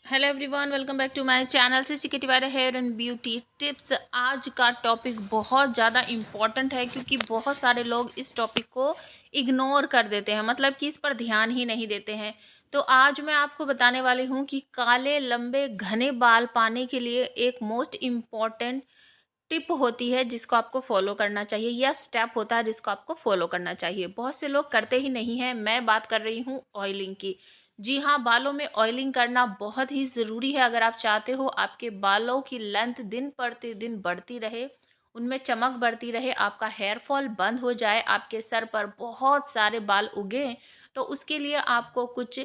Hello everyone, welcome back to my channel सिस्टी Tiwari here and beauty tips. आज का topic बहुत ज़्यादा इम्पॉर्टेंट है क्योंकि बहुत सारे लोग इस टॉपिक को इग्नोर कर देते हैं, मतलब कि इस पर ध्यान ही नहीं देते हैं। तो आज मैं आपको बताने वाली हूँ कि काले लंबे घने बाल पाने के लिए एक मोस्ट इम्पॉर्टेंट टिप होती है जिसको आपको फॉलो करना चाहिए, या स्टेप होता है जिसको आपको फॉलो करना चाहिए। बहुत से लोग करते ही नहीं हैं। मैं बात कर रही हूँ ऑयलिंग की। जी हाँ, बालों में ऑयलिंग करना बहुत ही ज़रूरी है अगर आप चाहते हो आपके बालों की लेंथ दिन प्रतिदिन बढ़ती रहे, उनमें चमक बढ़ती रहे, आपका हेयर फॉल बंद हो जाए, आपके सर पर बहुत सारे बाल उगे। तो उसके लिए आपको कुछ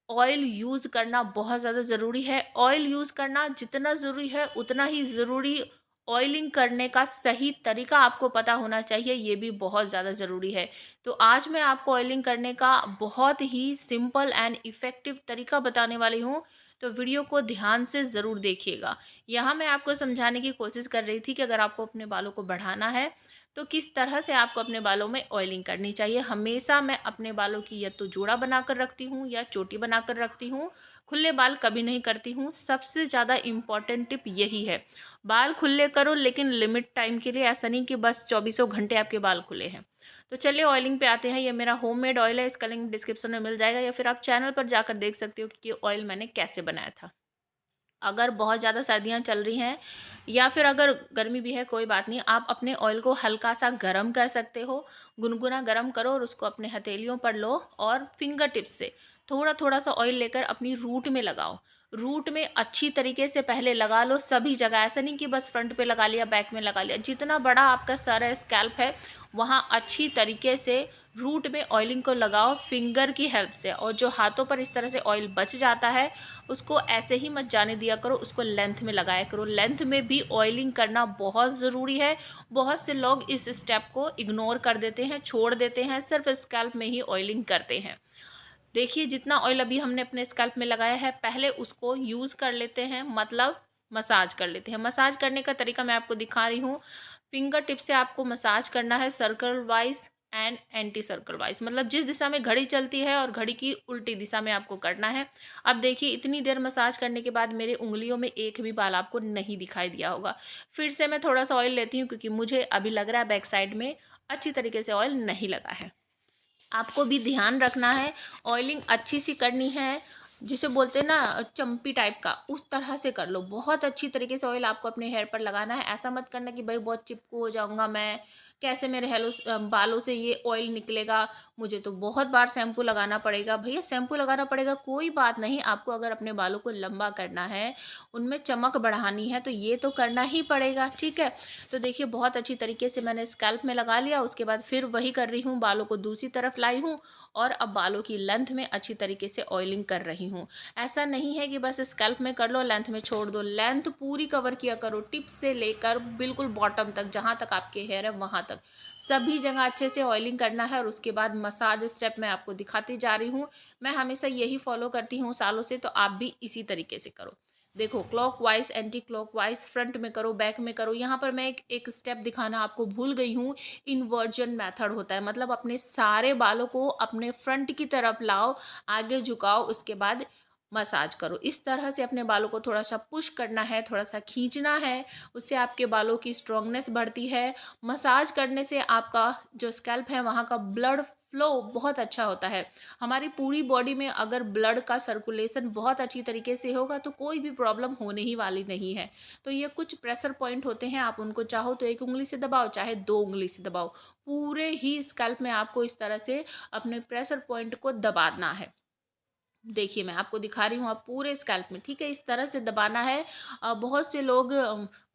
ऑयल यूज़ करना बहुत ज़्यादा ज़रूरी है। ऑयल यूज़ करना जितना ज़रूरी है उतना ही ज़रूरी ऑयलिंग करने का सही तरीका आपको पता होना चाहिए, ये भी बहुत ज़्यादा ज़रूरी है। तो आज मैं आपको ऑयलिंग करने का बहुत ही सिंपल एंड इफ़ेक्टिव तरीका बताने वाली हूँ, तो वीडियो को ध्यान से ज़रूर देखिएगा। यहाँ मैं आपको समझाने की कोशिश कर रही थी कि अगर आपको अपने बालों को बढ़ाना है, तो किस तरह से आपको अपने बालों में ऑयलिंग करनी चाहिए। हमेशा मैं अपने बालों की या तो जूड़ा बनाकर रखती हूँ या चोटी बनाकर रखती हूँ, खुले बाल कभी नहीं करती हूँ। सबसे ज़्यादा इम्पॉर्टेंट टिप यही है, बाल खुले करो लेकिन लिमिट टाइम के लिए, ऐसा नहीं कि बस चौबीसों घंटे आपके बाल खुले हैं। तो चलिए ऑयलिंग पे आते हैं। ये मेरा होममेड ऑयल है, इसका लिंक डिस्क्रिप्शन में मिल जाएगा, या फिर आप चैनल पर जाकर देख सकते हो कि ये ऑयल मैंने कैसे बनाया था। अगर बहुत ज़्यादा सर्दियाँ चल रही हैं या फिर अगर गर्मी भी है, कोई बात नहीं, आप अपने ऑयल को हल्का-सा गरम कर सकते हो। गुनगुना गरम करो और उसको अपने हथेलियों पर लो और फिंगर टिप्स से थोड़ा-थोड़ा सा ऑयल लेकर अपनी रूट में लगाओ। रूट में अच्छी तरीके से पहले लगा लो सभी जगह, ऐसा नहीं कि बस फ्रंट पे लगा लिया, बैक में लगा लिया। जितना बड़ा आपका सर है, स्कैल्प है, वहाँ अच्छी तरीके से रूट में ऑयलिंग को लगाओ फिंगर की हेल्प से। और जो हाथों पर इस तरह से ऑयल बच जाता है, उसको ऐसे ही मत जाने दिया करो, उसको लेंथ में लगाया करो। लेंथ में भी ऑयलिंग करना बहुत ज़रूरी है। बहुत से लोग इस स्टेप को इग्नोर कर देते हैं, छोड़ देते हैं, सिर्फ स्कैल्प में ही ऑयलिंग करते हैं। देखिए, जितना ऑयल अभी हमने अपने स्कैल्प में लगाया है, पहले उसको यूज़ कर लेते हैं, मतलब मसाज कर लेते हैं। मसाज करने का तरीका मैं आपको दिखा रही हूँ। फिंगर टिप से आपको मसाज करना है, circle wise and anti circle wise, मतलब जिस दिशा में घड़ी चलती है और घड़ी की उल्टी दिशा में आपको करना है। अब देखिए, इतनी देर मसाज करने के बाद मेरे उंगलियों में एक भी बाल आपको नहीं दिखाई दिया होगा। फिर से मैं थोड़ा सा ऑयल लेती हूँ क्योंकि मुझे अभी लग रहा है बैक साइड में अच्छी तरीके से ऑयल नहीं लगा है। आपको भी ध्यान रखना है, ऑयलिंग अच्छी सी करनी है, जिसे बोलते हैं ना चम्पी टाइप का, उस तरह से कर लो। बहुत अच्छी तरीके से ऑयल आपको अपने हेयर पर लगाना है। ऐसा मत करना कि भाई बहुत चिपकू हो जाऊंगा मैं, कैसे मेरे बालों से ये ऑयल निकलेगा, मुझे तो बहुत बार शैम्पू लगाना पड़ेगा। भैया शैम्पू लगाना पड़ेगा, कोई बात नहीं। आपको अगर अपने बालों को लंबा करना है, उनमें चमक बढ़ानी है, तो ये तो करना ही पड़ेगा, ठीक है। तो देखिए, बहुत अच्छी तरीके से मैंने स्कैल्प में लगा लिया। उसके बाद फिर वही कर रही हूँ, बालों को दूसरी तरफ लाई हूँ और अब बालों की लेंथ में अच्छी तरीके से ऑयलिंग कर रही हूँ। ऐसा नहीं है कि बस स्कैल्प में कर लो, लेंथ में छोड़ दो। लेंथ पूरी कवर किया करो, टिप से लेकर बिल्कुल बॉटम तक, जहाँ तक आपके हेयर है वहाँ तक सभी जगह अच्छे से ऑयलिंग करना है। और उसके बाद मसाज स्टेप मैं आपको दिखाती जा रही हूँ। मैं हमेशा यही फॉलो करती हूँ सालों से, तो आप भी इसी तरीके से करो। देखो, क्लॉकवाइज, एंटी क्लॉकवाइज, फ्रंट में करो, बैक में करो। यहाँ पर मैं एक स्टेप दिखाना आपको भूल गई हूँ। इन्वर्जन मेथड होता है, मतलब अपने सारे बालों को अपने फ्रंट की तरफ लाओ, आगे झुकाओ, उसके बाद मसाज करो। इस तरह से अपने बालों को थोड़ा सा पुश करना है, थोड़ा सा खींचना है, उससे आपके बालों की स्ट्रांगनेस बढ़ती है। मसाज करने से आपका जो स्कैल्प है वहाँ का ब्लड फ्लो बहुत अच्छा होता है। हमारी पूरी बॉडी में अगर ब्लड का सर्कुलेशन बहुत अच्छी तरीके से होगा तो कोई भी प्रॉब्लम होने ही वाली नहीं है। तो ये कुछ प्रेशर पॉइंट होते हैं, आप उनको चाहो तो एक उंगली से दबाओ, चाहे दो उंगली से दबाओ। पूरे ही स्कैल्प में आपको इस तरह से अपने प्रेशर पॉइंट को दबाना है। देखिए, मैं आपको दिखा रही हूँ, आप पूरे स्कैल्प में, ठीक है, इस तरह से दबाना है। बहुत से लोग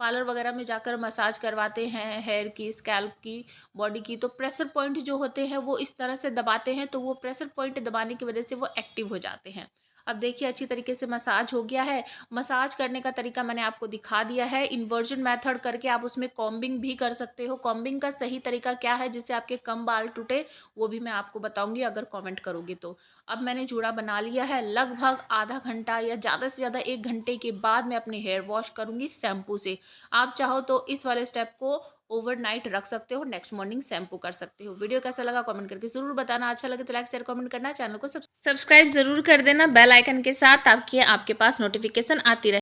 पार्लर वगैरह में जाकर मसाज करवाते हैं हेयर की, स्कैल्प की, बॉडी की, तो प्रेशर पॉइंट जो होते हैं वो इस तरह से दबाते हैं, तो वो प्रेशर पॉइंट दबाने की वजह से वो एक्टिव हो जाते हैं। अब देखिए, अच्छी तरीके से मसाज हो गया है। मसाज करने का तरीका मैंने आपको दिखा दिया है। इन्वर्जन मेथड करके आप उसमें कॉम्बिंग भी कर सकते हो। कॉम्बिंग का सही तरीका क्या है जिससे आपके कम बाल टूटे, वो भी मैं आपको बताऊंगी अगर कमेंट करोगे तो। अब मैंने जूड़ा बना लिया है। लगभग आधा घंटा या ज़्यादा से ज़्यादा 1 घंटे के बाद मैं अपने हेयर वॉश करूँगी शैम्पू से। आप चाहो तो इस वाले स्टेप को ओवरनाइट रख सकते हो, नेक्स्ट मॉर्निंग शैम्पू कर सकते हो। वीडियो कैसा लगा कमेंट करके ज़रूर बताना। अच्छा लगे तो लाइक शेयर कमेंट करना, चैनल को सब्सक्राइब ज़रूर कर देना बेल आइकन के साथ, ताकि आपके पास नोटिफिकेशन आती रहे।